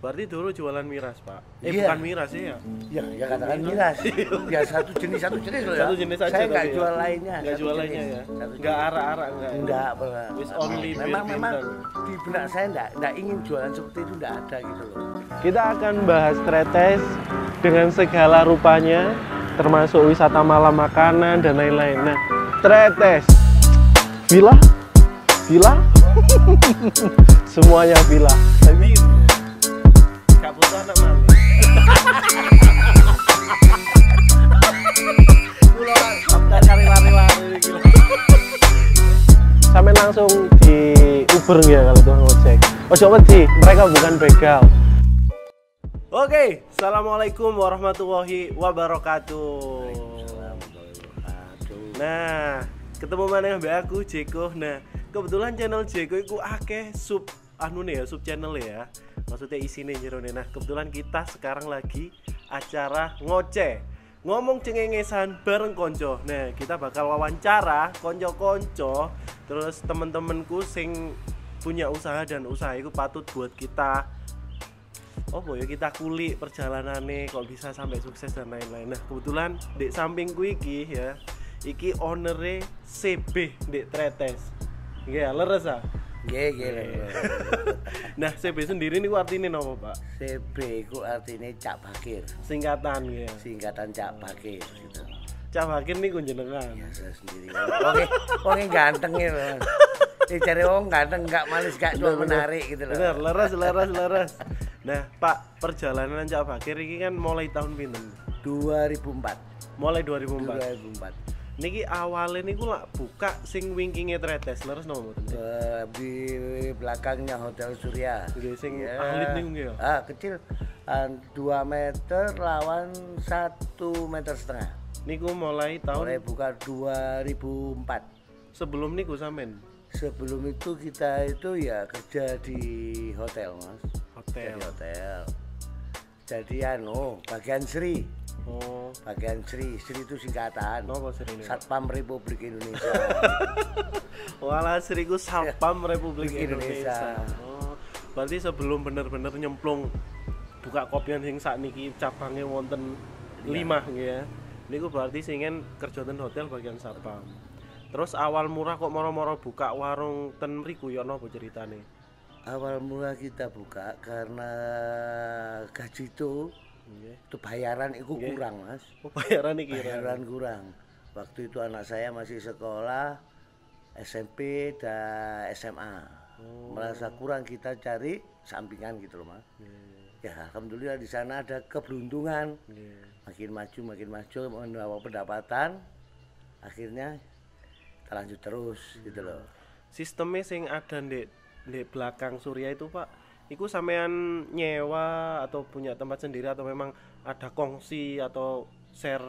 Berarti dulu jualan miras, Pak. Iya. Bukan miras ya? Ya katakan miras. Ya satu jenis loh ya. Satu jenis aja. Saya nggak tapi jual ya. lainnya. Nggak jual lainnya ya. Nggak arak-arak enggak. Enggak pernah. Wis only memang bintang. di benak saya enggak ingin jualan seperti itu, enggak ada gitu loh. Kita akan bahas Tretes dengan segala rupanya, termasuk wisata malam, makanan dan lain-lain. Nah, Tretes, villa, semuanya villa. Tapi gak butuh anak maling. Pulau cari lari-lari gitu. Sampai langsung di Uber ya kalau tuh ngecek. Ojo wedi, mereka bukan begal. Oke, assalamualaikum warahmatullahi wabarakatuh. Nah, ketemu mana mbak aku Jeko. Nah, kebetulan channel Jeko itu akeh sub sub channel ya. Maksudnya isine jero. Nah, kebetulan kita sekarang lagi acara ngomong cengengesan bareng konco. Nah, kita bakal wawancara konco-konco, terus temen-temenku sing punya usaha dan usaha itu patut buat kita kita kulik perjalanannya kok bisa sampai sukses dan lain-lain. Nah, kebetulan di sampingku iki ya, iki owner-e CB Dek Tretes. Nggih, leres ah. Nggih. Nah, CB sendiri niku artine napa, Pak? CB itu artinya Cak Bakir. Singkatan ya. Singkatan Cak Bakir gitu. Cak Bakir niku jenengan. Ya saya sendiri. Oke ganteng ya, Mas. Cari wong ganteng, enggak manis, enggak cuma menarik gitu loh. Bener, leres. Nah, Pak, perjalanan Cak Bakir ini kan mulai tahun pinten? 2004. Mulai 2004. Niki awalnya niku lak buka sing wingkinge Tretes, leres napa mboten? Di belakangnya Hotel Surya. Nggih, sing alit niku nggih ya. Kecil. 2 meter lawan 1,5 meter. Niku mulai tahun buka 2004. Sebelum niku sampean. Sebelum itu kita itu ya kerja di hotel, Mas. Hotel. Jadi bagian Sri. Oh, bagian Sri itu singkatan. Napa Sri? Satpam Republik Indonesia. Walah, Sri ku Satpam Republik Indonesia. Oh, berarti sebelum bener-bener nyemplung buka kopian sing sakniki cabangnya wonten 5 nggih ya. Niku berarti singen kerja ten hotel bagian satpam. Terus awal murah kok moro-moro buka warung ten mriku ya napa ceritane? Awal murah kita buka karena gaji itu bayaran itu kurang, Mas. Oh, bayaran iki kurang. Waktu itu anak saya masih sekolah SMP dan SMA. Merasa kurang, kita cari sampingan gitu loh, Mas. Ya alhamdulillah di sana ada keberuntungan. Makin maju membawa pendapatan. Akhirnya kita lanjut terus gitu loh. Sistemnya sing ada di belakang Surya itu, Pak, iku sampean nyewa atau punya tempat sendiri atau memang ada kongsi atau share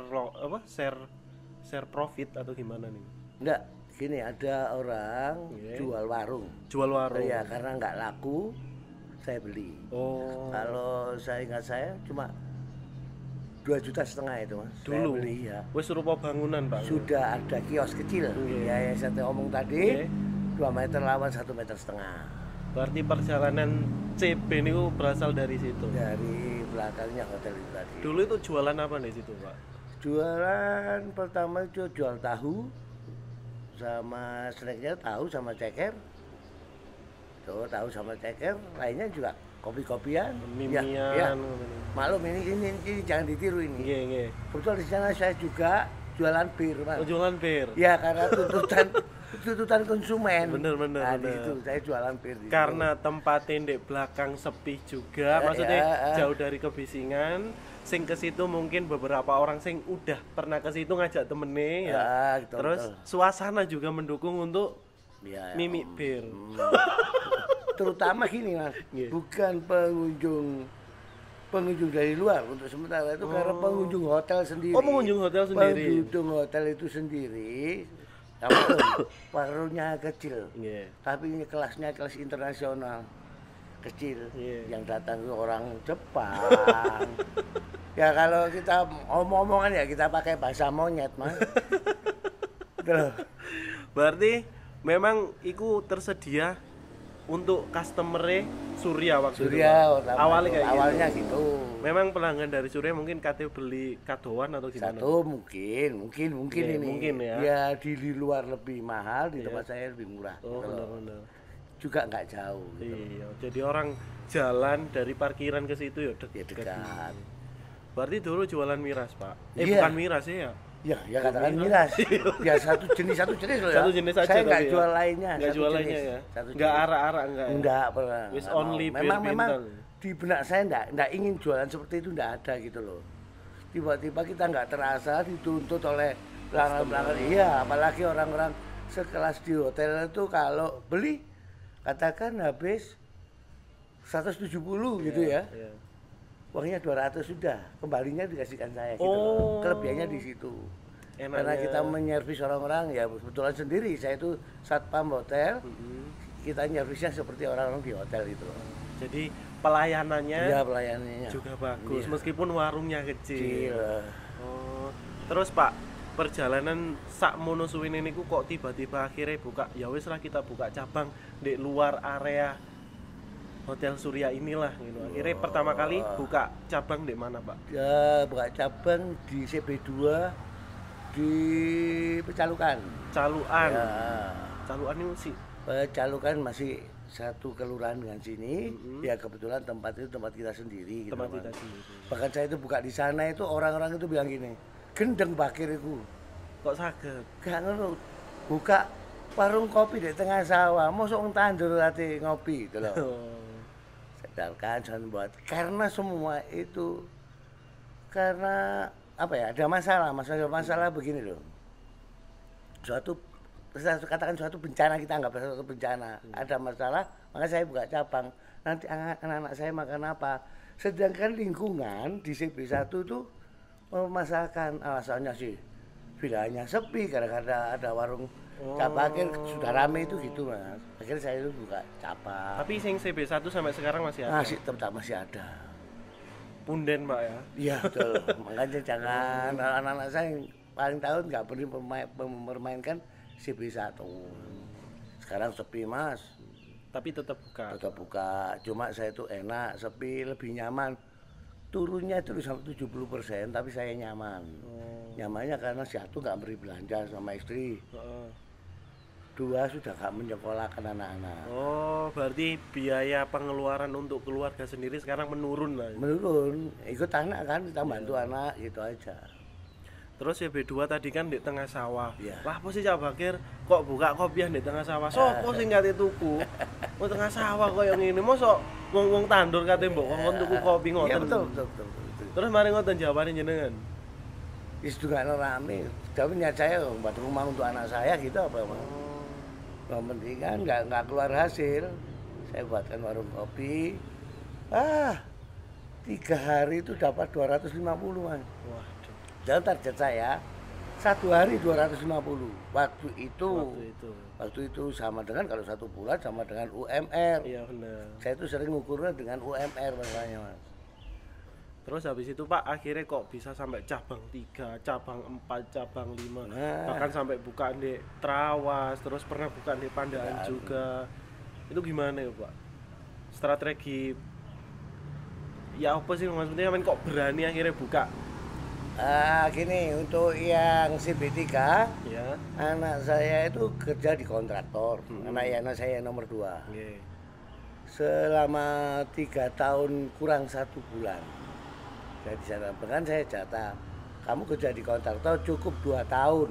profit atau gimana nih? Enggak, gini ada orang jual warung. Ya karena nggak laku saya beli. Oh. Kalau saya ingat saya cuma 2,5 juta itu, Mas. Dulu saya beli ya. Wes rupa bangunan, Pak. Sudah ada kios kecil. Ya yang saya omong tadi 2 meter lawan 1,5 meter. Berarti perjalanan CB niku berasal dari situ. Dari belakangnya hotel itu tadi. Dulu itu jualan apa di situ, Pak? Jualan pertama itu jual tahu sama snacknya tahu sama ceker. Tahu sama ceker, lainnya juga kopi-kopian, mimian. Ya. Maklum ini jangan ditiru ini. Nggih. Kebetulan di sana saya juga jualan bir, Mas. Oh, jualan bir. Ya, karena tuntutan konsumen. Bener. Di situ saya jualan bir. Karena tempatnya di belakang sepi juga, maksudnya jauh dari kebisingan. Sing ke situ mungkin beberapa orang sing udah pernah ke situ ngajak temennya ya. Terus suasana juga mendukung untuk mimik bir. Terutama gini, Mas, bukan pengunjung dari luar untuk sementara itu karena pengunjung hotel sendiri. Oh, pengunjung hotel sendiri. Pengunjung hotel itu sendiri. Warungnya kecil. Tapi ini kelasnya kelas internasional. Kecil. Yang datang itu orang Jepang. Ya kalau kita omong-omongan ya kita pakai bahasa monyet, Mas. Berarti memang iku tersedia untuk customer Surya waktu itu, Surya Pak? Awalnya kayak awalnya gitu. gitu. Memang pelanggan dari Surya mungkin kate beli kadoan atau gimana? Satu mungkin Iya, ini. mungkin ya. Ya di luar lebih mahal, di tempat saya lebih murah. Oh, Gitu loh. benar-benar. Juga nggak jauh. Gitu. Iya, jadi orang jalan dari parkiran ke situ ya Ya dekat. dekat. Berarti dulu jualan miras, Pak? Iya. Bukan miras ya? Ya katakan miras. Ya satu jenis loh ya. Satu jenis aja Saya nggak tapi ya? jual lainnya. Nggak satu jual jenis. lainnya ya? Satu Nggak jenis. arak-arak enggak ya? Enggak pernah. Wis nggak only mau. bir memang bintang. di benak saya enggak ingin jualan seperti itu, enggak ada gitu loh. Tiba-tiba kita nggak terasa dituntut oleh pelanggan-pelanggan. Iya, apalagi orang-orang sekelas di hotel itu kalau beli katakan habis 170 gitu ya. Iya. Uangnya 200 sudah, kembalinya dikasihkan saya gitu Oh. loh. Kelebihannya di situ. Enaknya. Karena kita menyervis orang-orang ya kebetulan sendiri, saya itu satpam hotel. Kita nyervisnya seperti orang-orang di hotel itu loh. Jadi pelayanannya Iya, pelayanannya juga bagus Iya. meskipun warungnya kecil. Kecil. Oh. Terus Pak, perjalanan sak mono suwene niku kok tiba-tiba akhirnya buka, ya wis lah kita buka cabang di luar area Hotel Surya inilah gitu. Akhirnya pertama kali buka cabang di mana, Pak? Ya, buka cabang di CB2 di Pecalukan. Caluan. Ya. Caluan itu sih. Pecalukan masih satu kelurahan dengan sini. Ya kebetulan tempat itu tempat kita sendiri. Tempat gitu, kita Mas. sendiri. Bahkan saya itu buka di sana itu orang-orang itu bilang gini, gendeng bakir itu. Kok saged? Gak ngono. Buka warung kopi di tengah sawah, mosok wong tandur ate ngopi gitu loh. Oh. Sedangkan jangan buat karena semua itu karena apa ya? Ada masalah begini loh. Suatu saya katakan suatu bencana, kita anggap suatu bencana. Ada masalah, maka saya buka cabang. Nanti anak-anak saya makan apa? Sedangkan lingkungan di CB1 itu memasakan, alasannya sih vilanya sepi gara-gara ada warung cabangnya sudah rame itu gitu Mas. Akhirnya saya itu buka cabang. Tapi sing CB1 sampai sekarang masih ada. Masih ada. Punden, Pak ya. Iya betul. Makanya jangan anak-anak saya yang paling tahun nggak boleh mempermainkan CB1. Sekarang sepi Mas. Tapi tetap buka. Tetap buka. Cuma saya itu enak, sepi, lebih nyaman. Turunnya itu sampai 70%, tapi saya nyaman. Nyamannya karena satu nggak beri belanja sama istri. Dua sudah nggak menyekolahkan anak-anak. Oh, berarti biaya pengeluaran untuk keluarga sendiri sekarang menurun lah. Menurun, ikut anak kan, kita bantu anak gitu aja. Terus CB2 tadi kan di tengah sawah. Iya. Lah apa sih Cak Bakir kok buka kopian di tengah sawah? Sopo sing kate tuku? Oh tengah sawah kok yang ini. Mosok wong-wong tandur kate mbok ngomong tuku kopi ngoten. Iya betul. Terus mari ngoten jawabane jenengan. Itu juga rame. Tapi niat saya buat rumah untuk anak saya gitu apa Mas? Yang penting kan nggak keluar hasil. Saya buatkan warung kopi. 3 hari itu dapat 250 Mas. Waduh. Dan target saya 1 hari 250. Waktu itu sama dengan kalau 1 bulan sama dengan UMR. Iya benar. Saya itu sering ngukurnya dengan UMR masalahnya Mas. Terus habis itu Pak akhirnya kok bisa sampai cabang 3, cabang 4, cabang 5. Bahkan sampai buka di Trawas, terus pernah buka di Pandaan juga. Itu gimana ya Pak? Strategi ya apa sih maksudnya men kok berani akhirnya buka? Gini, untuk yang CB3 Ya. anak saya itu kerja di kontraktor. Anak saya yang nomor 2. Nggih. Selama 3 tahun kurang 1 bulan. Saya di sana, bahkan saya jatah, kamu kerja di kontraktor cukup 2 tahun.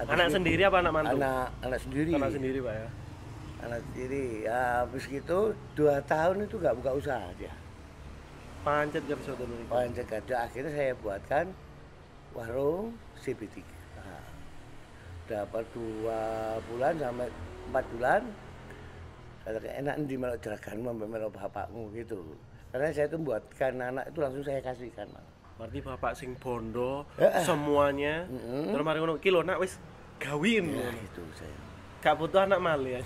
Anak sendiri apa anak mantu? Anak sendiri. Anak sendiri Pak ya. Anak sendiri. Ya, habis gitu 2 tahun itu nggak buka usaha dia. Pancet kerja dulu. Pancet kerja, akhirnya saya buatkan warung CB3. Dapat 2 bulan sampai 4 bulan. Katakan enak di melok jeraganmu sampai melok bapakmu gitu. Karena saya itu buatkan anak itu langsung saya kasihkan. Berarti bapak sing bondo semuanya. Terus mari ngono ki lho nak wis gawin. Ya gitu saya. Gak butuh anak mali ya.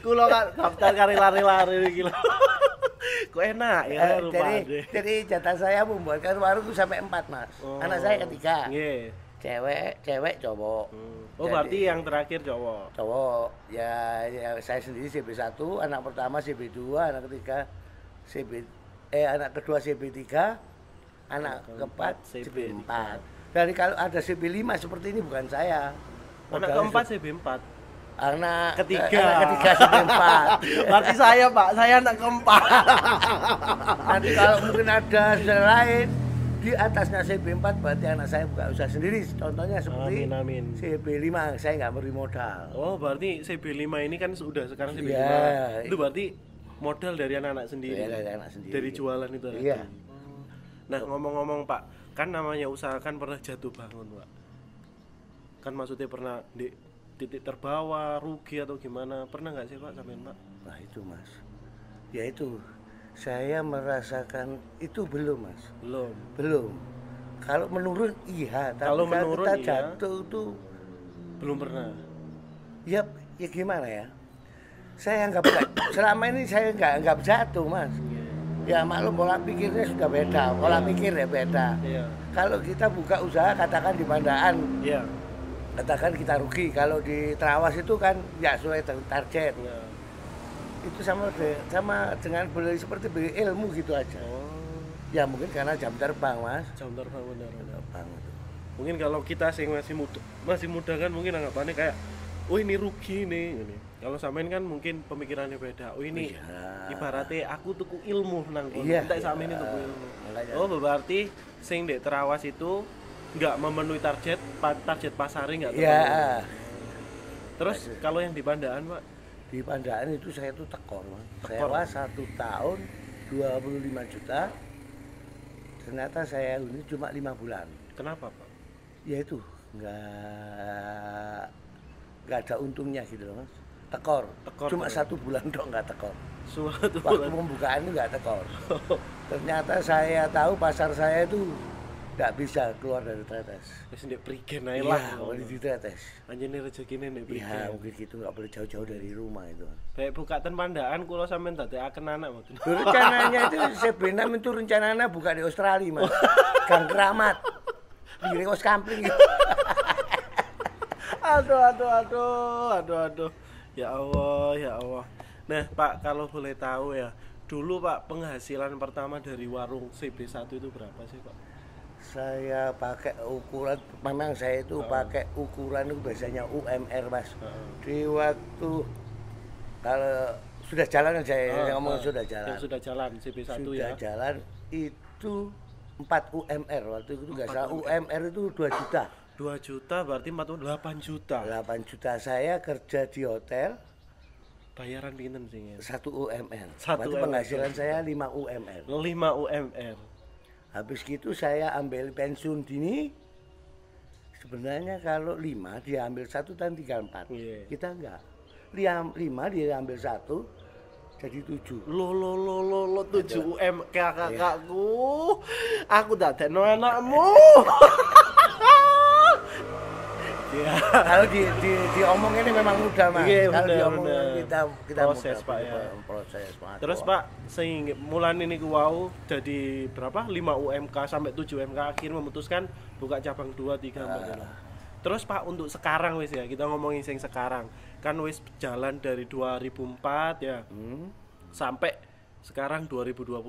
Kulo kan daftar kari lari-lari iki lho. Kok enak ya rupanya. Jadi jatah saya membuatkan warung itu sampai 4 Mas. Anak saya ketiga. Nggih. Cewek cowok. Oh, berarti yang terakhir cowok. Cowok. Ya saya sendiri CB1, anak pertama CB2, anak ketiga anak kedua CB3, anak keempat CB4. Dari kalau ada CB5 seperti ini bukan saya. Anak keempat CB4. Anak Ketiga CB4. Berarti saya, Pak, saya anak keempat. Nanti kalau mungkin ada saudara lain di atasnya CB4 berarti anak saya buka usaha sendiri. Contohnya seperti Amin. CB5, saya nggak beri modal. Oh, berarti CB5 ini kan sudah sekarang CB5. Iya. Itu berarti modal dari anak-anak sendiri. Iya, dari anak sendiri. Dari jualan itu. Iya. Nah, ngomong-ngomong, Pak, kan namanya usaha kan pernah jatuh bangun, Pak. Kan maksudnya pernah di titik terbawa, rugi atau gimana? Pernah nggak sih, Pak, sampean, Pak? Nah itu Mas, ya itu saya merasakan itu belum Mas. Belum. Kalau menurun iya, tapi Kalau kalau menurun, kita iya. jatuh itu Belum pernah. ya gimana ya? Saya selama ini saya nggak jatuh Mas. Ya maklum pola pikirnya sudah beda, pola pikir ya beda. Iya. Kalau kita buka usaha katakan di Pandaan, Iya. katakan kita rugi. Kalau di Trawas itu kan ya sesuai target. Iya. Itu sama dengan beli seperti beli ilmu gitu aja. Oh, Ya mungkin karena jam terbang Mas. jam terbang benar. Terbang itu. Mungkin kalau kita sih masih muda kan mungkin anggapannya kayak, oh ini rugi nih, gini. Kalau sampean kan mungkin pemikirannya beda. Oh ini Iya. ibaratnya aku tuku ilmu nang kono. Iya. Entek sampean tuku ilmu. Makanya. Oh, berarti sing Dek Terawas itu nggak memenuhi target pasarnya nggak terpenuhi. Ya, Terus kalau yang di Pandaan, Pak? di Pandaan itu saya tuh tekor Mas. Tekor. Sewa 1 tahun 25 juta. Ternyata saya ini cuma 5 bulan. Kenapa, Pak? Ya itu nggak ada untungnya gitu loh Mas. Tekor. Cuma 1 bulan dong nggak tekor. Suatu Waktu bulan. pembukaan itu nggak tekor. Ternyata saya tahu pasar saya itu nggak bisa keluar dari Tretes. Wis ndek prigen ae Iya, lah. di Tretes. Anjene rezekine ndek Iya, prigen. mungkin gitu nggak boleh jauh-jauh dari rumah itu. Baik buka ten Pandaan kula sampean dadekaken anak mboten. Rencananya itu CB6 itu rencananya buka di Australia Mas. Gang Keramat. Di Rengos Kampling gitu. Aduh. Ya Allah. Nah, Pak, kalau boleh tahu ya, dulu Pak penghasilan pertama dari warung CB1 itu berapa sih, Pak? Saya pakai ukuran, memang saya itu pakai ukuran itu biasanya UMR Mas. Di waktu kalau sudah jalan aja ya, ngomong sudah jalan. Yang sudah jalan CB1 Sudah ya. jalan itu 4 UMR waktu itu nggak salah UMR itu 2 juta. 2 juta berarti 8 juta. 8 juta saya kerja di hotel Bayaran pinten sih ya? 1 UMR. Satu Berarti UMR. penghasilan saya 5 UMR. 5 UMR. Habis gitu saya ambil pensiun dini. Sebenarnya kalau 5 dia ambil 1 dan tinggal 4. Iya. Kita enggak. 5 dia ambil 1 jadi 7. Lo 7 UM kakakku. Aku dadekno anakmu. Ya. Kalau diomong ini memang mudah Mas. Iya, Kalau bener, diomong bener. kita Proses, mudah, Pak, ya. Proses Pak. Terus Pak, sehingga mulan ini wow jadi berapa? 5 UMK sampai 7 UMK akhirnya memutuskan buka cabang 2 3 4. Terus Pak untuk sekarang wis ya, kita ngomongin sing sekarang. Kan wis jalan dari 2004 ya. Sampai sekarang 2021.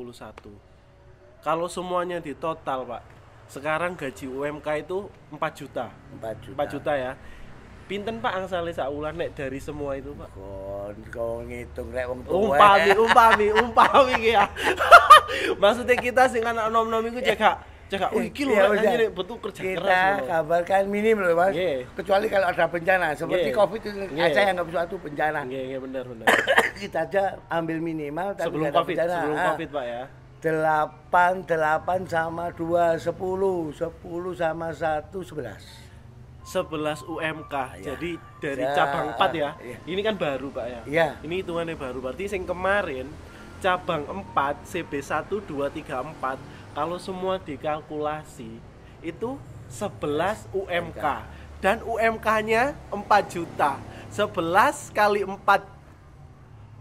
Kalau semuanya di total, Pak. Sekarang gaji UMK itu 4 juta. 4 4 juta ya. Pinten Pak angsale sak wulan nek dari semua itu, Pak? Kau ngitung rek wong tua. Umpami ki ya. Maksudnya kita sing anak nom-nom iku cekak, oh iki lho Iya, rek udah. anjir betul kerja keras. Kita lho. kabarkan minim loh Mas. Nggih. Kecuali kalau ada bencana seperti Nggih. Covid itu Nggih. aja yang nggak suatu bencana. Nggih, bener. Kita aja ambil minimal tapi Sebelum nggak ada Covid, bencana. sebelum Covid, Pak ya. 8 sama 2 10 sama 1 11. 11 UMK. Iya. Jadi dari Ya, cabang 4 ya. iya. Ini kan baru, Pak ya. Iya. Ini hitungannya baru. Berarti sing kemarin cabang 4 CB1 2 3 4 kalau semua dikalkulasi itu 11 UMK dan UMK-nya 4 juta. 11 kali 4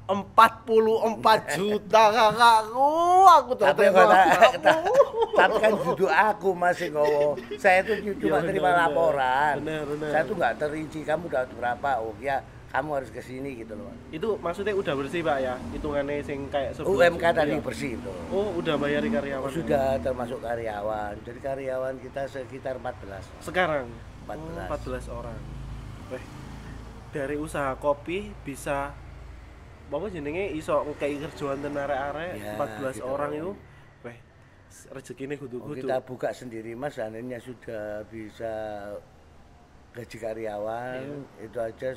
44 juta kakakku, aku Tapi tapi kan duduk aku masih ngowo. Saya itu cuma Iya, terima benar, laporan. benar. Saya tuh nggak terinci kamu dapat berapa. Oh ya, kamu harus ke sini gitu loh. Itu maksudnya udah bersih Pak ya, hitungannya sing kayak sebelum UMK tadi ya? bersih itu. Oh, udah bayari karyawan. Sudah termasuk karyawan. Jadi karyawan kita sekitar 14. Sekarang 14. 14 orang. Weh, dari usaha kopi bisa apa jenenge iso ngkei kerjaan ten arek-arek Ya, 14 gitu orang loh. itu. Weh, rezekine Oh, kudu-kudu. kita buka sendiri Mas, seandainya sudah bisa gaji karyawan, itu aja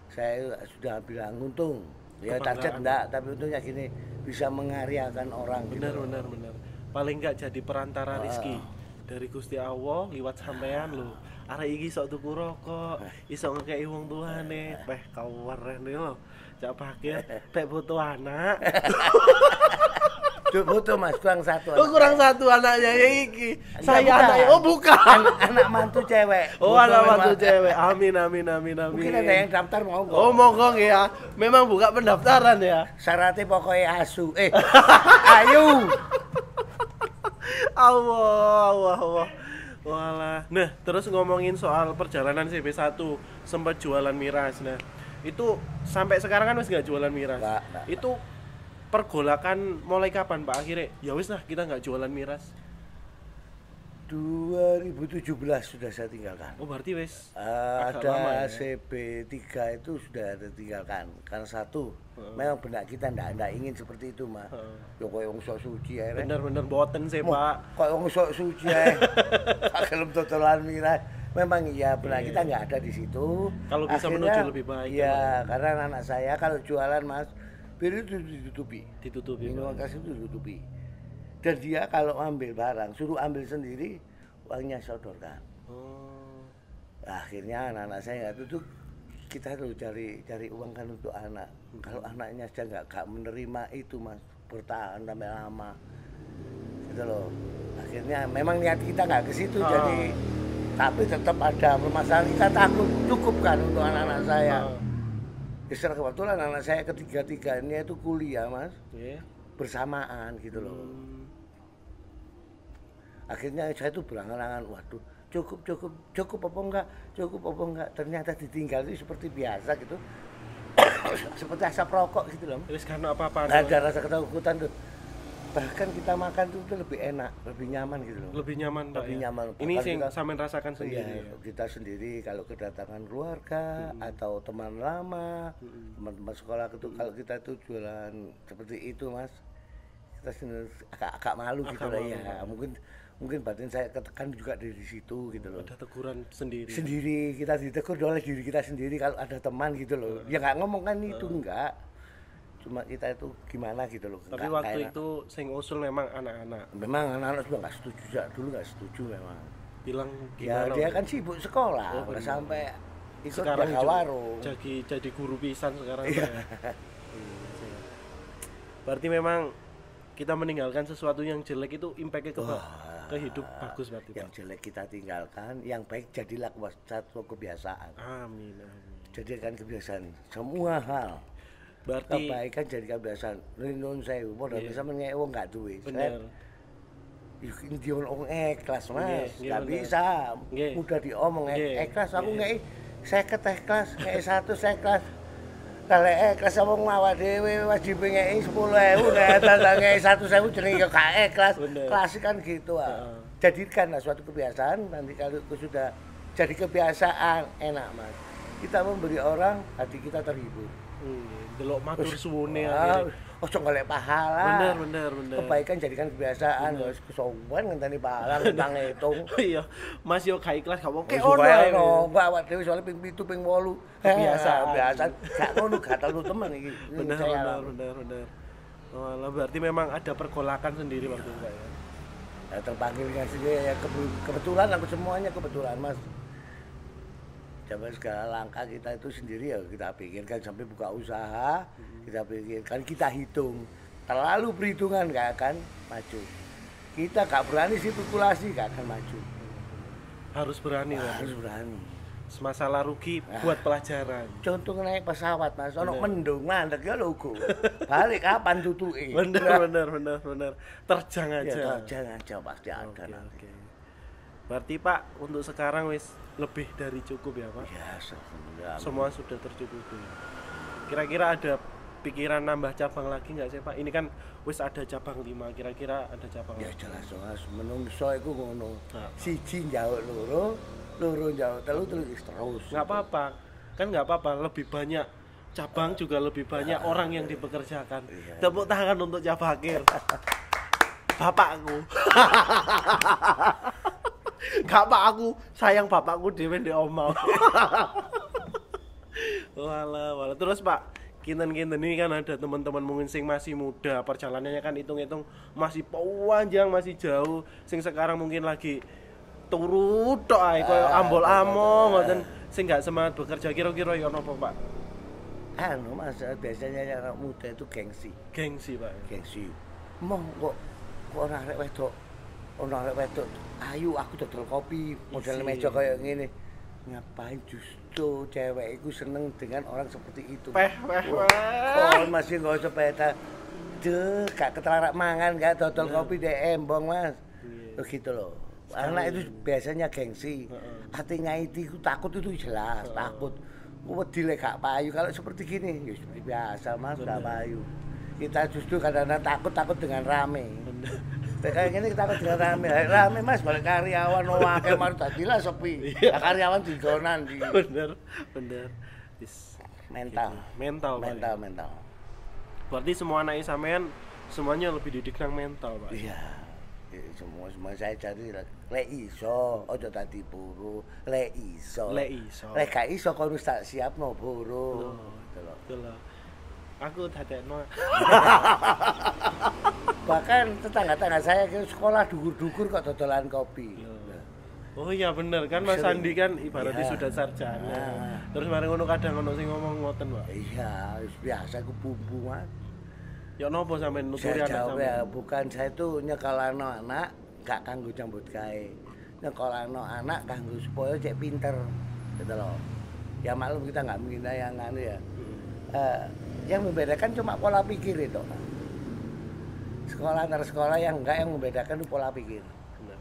saya sudah bilang untung. Ya target Kebanggaan. enggak, tapi untungnya gini bisa mengaryakan orang. Benar, gitu. benar. Paling enggak jadi perantara rezeki dari Gusti Allah liwat sampean lho. Arek iki sok tuku rokok, iso ngekeki wong tuane. Peh kaweren lho. Cak pakir, pek butuh anak. Duh, butuh Mas, kurang satu. Oh, kurang satu anaknya ya iki. Enggak, Saya bukan. anaknya. Oh, bukan. Anak mantu cewek. Oh, Butuh anak memang. mantu cewek. Amin, amin, amin, amin. Mungkin ada yang daftar mau kok. Oh, monggo ya. Memang buka pendaftaran ya. Syaratnya pokoknya asu. Ayu. Allah. Walah. Nah, terus ngomongin soal perjalanan CB1 sempat jualan miras. Nah, itu sampai sekarang kan masih nggak jualan miras. Nggak. Itu pergolakan mulai kapan Pak akhirnya? Ya wis lah kita nggak jualan miras. 2017 sudah saya tinggalkan. Oh berarti wis agak Ada lama ya? CB3 itu sudah ditinggalkan karena satu memang benak kita ndak ingin seperti itu Mas. Yo koyo wong sok suci ae. Bener-bener boten sih Pak. Koyo wong sok suci ae. Gak gelem totolan miras. Memang iya benak kita nggak ada di situ. Kalau bisa Akhirnya, menuju lebih baik, Iya, karena anak saya kalau jualan Mas, biar itu ditutupi. Ditutupi. Minuman keras itu ditutupi. Dan dia kalau ambil barang, suruh ambil sendiri, uangnya sodorkan. Oh. Akhirnya anak-anak saya nggak tutup, kita tuh cari uang kan untuk anak. Kalau anaknya saja nggak menerima itu Mas, bertahan sampai lama, gitu loh. Akhirnya memang niat kita nggak ke situ, jadi tapi tetap ada permasalahan kita takut cukup kan untuk anak-anak saya. Secara kebetulan anak saya ketiga-tiganya itu kuliah Mas, bersamaan gitu loh. Akhirnya saya tuh berangan-angan, waduh cukup apa enggak, ternyata ditinggal itu seperti biasa gitu. Seperti asap rokok gitu loh. Terus karena apa-apa Nggak ada rasa ketakutan tuh. Bahkan kita makan tuh lebih enak, lebih nyaman gitu loh. lebih nyaman Pak Lebih ya? nyaman. Ini Bahkan sing kita- sampean rasakan sendiri Iya, ya? kita sendiri kalau kedatangan keluarga atau teman lama, teman-teman sekolah itu kalau kita tuh jualan seperti itu Mas, kita sendiri agak malu gitu lah ya. Mungkin batin saya ketekan juga dari situ gitu loh. Ada teguran sendiri. Sendiri kita ditegur oleh diri kita sendiri kalau ada teman gitu loh. Ya nggak ngomong kan itu enggak. Cuma kita itu gimana gitu loh. Tapi waktu itu sing usul memang anak-anak. Memang anak-anak juga nggak setuju ya. Dulu nggak setuju memang. Bilang Ya gimana? dia kan sibuk sekolah, Oh, nggak benar. sampai ikut sekarang jaga warung. jadi guru pisan sekarang. Iya. Pak, ya? Berarti memang kita meninggalkan sesuatu yang jelek itu impactnya ke hidup bagus berarti Yang Pak. jelek kita tinggalkan, yang baik jadilah satu kebiasaan. Amin. Jadikan kebiasaan semua hal. Berarti Kebaikan jadikan kebiasaan. Nun saya modal bisa mengewo nggak duit. bener. Dia orang ikhlas Mas, Nggih, nggak bener. bisa. Nggih. Mudah diomong Nggih. ikhlas. Aku Nggih. ngei saya ikhlas, ngei 100 ikhlas. Kalau ikhlas apa ngawak dhewe wajib ngei 10.000 nek tak ngei 100.000 jenenge ya gak ikhlas. Bener. Klasik kan gitu Jadikanlah suatu kebiasaan, nanti kalau itu sudah jadi kebiasaan enak Mas. Kita memberi orang, hati kita terhibur. Delok matur suwune Ah, akhirnya. ojo golek pahala. Bener. Kebaikan jadikan kebiasaan, wis kesowan ngenteni pahala tentang ngitung. Iya, Mas yo gak ikhlas gak wong Kayak kayak ono ae. ono, awak dhewe soalnya ping 7 ping 8. Kebiasaan. Kebiasaan. Gak ngono gak telu temen iki. Bener. Saya Oh, alah, berarti memang ada pergolakan sendiri waktu itu Pak ya. Ya, terpanggil ngasih ya kebetulan aku semuanya kebetulan Mas. Coba segala langkah kita itu sendiri ya kita pikirkan sampai buka usaha, kita pikirkan, kita hitung. Terlalu perhitungan gak akan maju. Kita gak berani spekulasi gak akan maju. Harus berani Pak. Harus berani. masalah rugi buat pelajaran. Contoh naik pesawat Mas, ono mendung mandek ya logo. Balik kapan tutuke? Bener. Terjang aja. Ya terjang aja pasti ada. Oke. Berarti Pak untuk sekarang wis lebih dari cukup ya Pak? Ya, alhamdulillah. Semua sudah tercukupi. Kira-kira ada pikiran nambah cabang lagi nggak sih Pak? Ini kan wis ada cabang 5, kira-kira ada cabang Ya lagi? jelas menungso iku ngono. Siji njauk loro, loro njauk telu, telu terus. Nggak apa-apa, kan nggak apa-apa, lebih banyak cabang juga lebih banyak orang yang dipekerjakan. Tepuk tangan untuk Cabakir. Bapakku. Gak pak aku, sayang bapakku dhewe ndek omah. Walah. Terus Pak, kinten-kinten ini kan ada teman-teman mungkin sing masih muda, perjalanannya kan hitung-hitung masih panjang, masih jauh. Sing sekarang mungkin lagi turu tok ae koyo ambol-among ngoten sing gak semangat bekerja. Kira-kira ya napa Pak? Anu Mas, biasanya yang anak muda itu gengsi. Gengsi Pak. Gengsi. Mau kok ora arek wedok. Ono arek wedok, ayo aku dodol kopi, model meja kayak gini. Ngapain justru cewek itu seneng dengan orang seperti itu? Oh, masih nggak usah peta. Duh, gak ketelarak mangan, gak dodol kopi di embong Mas. Begitu loh. Anak itu biasanya gengsi. Hatinya itu takut itu jelas, takut. Wedi lek gak payu kalau seperti gini, ya seperti biasa Mas, gak payu. Kita justru kadang-kadang takut dengan rame. Kayak gini kita takut dengan rame Mas, balik karyawan akeh maru dadilah sepi. Karyawan digonan di. Bener. Mental. Berarti semua anak sampean semuanya lebih didik nang mental, Pak. Iya. Semua saya cari lek iso, aja dadi buru, lek iso. Lek gak iso kon wis tak siapno buru. Betul. Aku dadekno. Bahkan tetangga-tetangga saya ke sekolah dukur-dukur kok dodolan kopi. Oh iya bener kan Mas Andi kan ibaratnya sudah sarjana. Terus mari ngono kadang ono sing ngomong ngoten, Pak. Iya, biasa ku bumbu, Mas. Ya napa sampean nuturi anak sampean? Ya, bukan saya itu nyekolano anak gak kanggo jambut gawe. Nyekolano anak kanggo supaya cek pinter. Gitu loh. Ya maklum kita nggak mungkin yang anu ya. Yang membedakan cuma pola pikir itu. Sekolah antar sekolah yang enggak, yang membedakan itu pola pikir. Benar.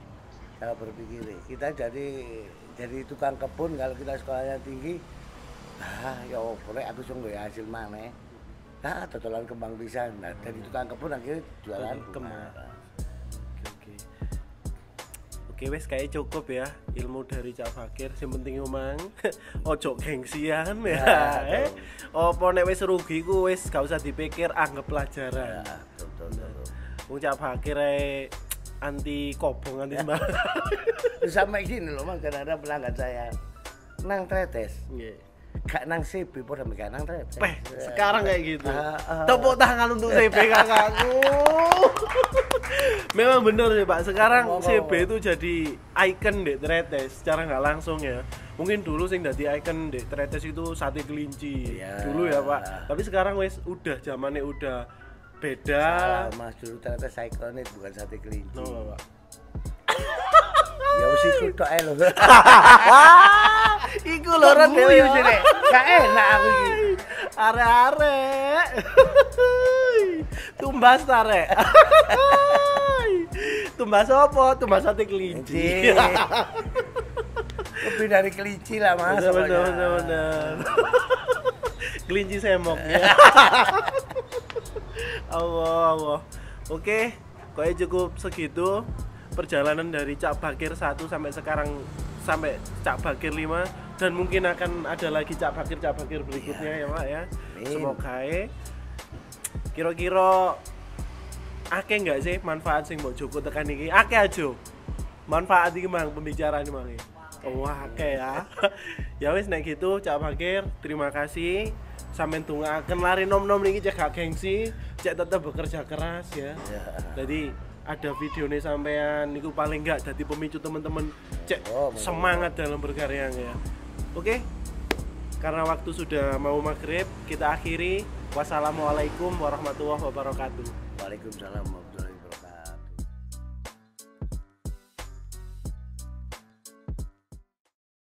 Cara berpikir. Kita jadi tukang kebun kalau kita sekolahnya tinggi. Ya boleh aku sungguh hasil maneh. Totolan kembang pisang. Nah, dari tukang kebun akhirnya jualan kembang. Oke, wes kayak cukup ya ilmu dari Cak Fakir. Sing penting omang ojo gengsian ya. Apa nek wis rugi ku wis gak usah dipikir, anggap pelajaran. Ya, betul. Wong Cak Fakir anti kobong, anti sembarang. Sampai gini loh, Mas, kadang-kadang pelanggan saya nang tretes. Nggih. Gak nang CB padha mek nang tretes. Sekarang kayak gitu. Tepuk tangan untuk CB kakakku. Memang bener sih Pak, sekarang CB itu jadi ikon di tretes secara nggak langsung ya. Mungkin dulu sing dadi ikon di tretes itu sate kelinci dulu ya Pak. Tapi sekarang wes udah zamannya udah beda. Salah Mas, dulu tretes ikonik bukan sate kelinci. No, Pak. Ya wis iku tok ae lho. Iku lho ora dhewe sih nek. Gak enak aku iki. Arek-arek. Tumbas arek. Tumbas apa? Tumbas sate kelinci. Lebih dari kelinci lah Mas. Bener. Kelinci semok ya. Allah. Oke, kayaknya cukup segitu perjalanan dari Cak Bakir 1 sampai sekarang sampai Cak Bakir 5 dan mungkin akan ada lagi Cak Bakir berikutnya ya Pak ya. Semoga kira-kira akeh enggak sih manfaat sing mbok Joko tekan iki? Akeh aja. Manfaat iki mang pembicaraan mang. Wah, akeh ya. Ya wis nek gitu Cak Bakir, terima kasih. Sampeyan tungaaken lari nom-nom niki cek gak gengsi, cek tetep bekerja keras ya. Jadi ada video nih sampean niku paling enggak jadi pemicu teman-teman cek semangat dalam berkarya ya. Oke. Karena waktu sudah mau maghrib, kita akhiri. Wassalamualaikum warahmatullahi wabarakatuh. Waalaikumsalam warahmatullahi wabarakatuh.